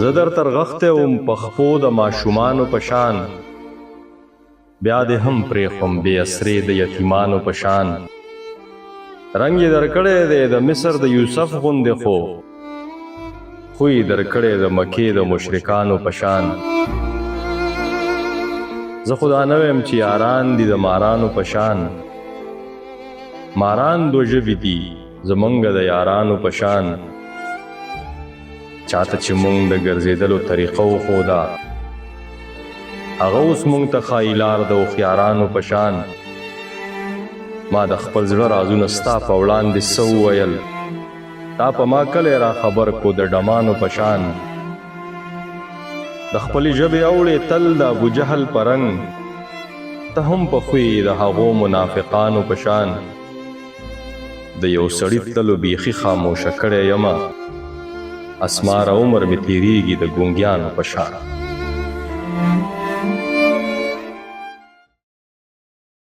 زه درته رغښتی وم په خپو د ماشومانو په شان، بیا دې هم پرېښوم بې اسرې د یتیمانو په شان. رنګ یې درکړی دی د مصر د یوسف غوندې، خو خوی درکړی د مکې د مشرکانو په شان. زه خو دا نه ویم چې یاران دي د مارانو په شان، ماران دو ژبې دي زمونږ د یارانو په شان. چاته چې مونږ د ګرځېدلو طریقه وښوده، هغه اوس مونږ ته ښایي لار د هوښیارانو په شان. ما د خپل زړه رازونه ستا په وړاندې څه وویل، تا په ما کلی را خبر کو د ډمانو په شان. د خپلې ژبې اوړې تل د ابوجهل په رنګ، ته هم په خوی د هغو منافقانو په شان. د یو سړي تلو بیخي خاموشه کړی یمه، اسمار عمر مې تېرېږي د ګونګیانو په شان.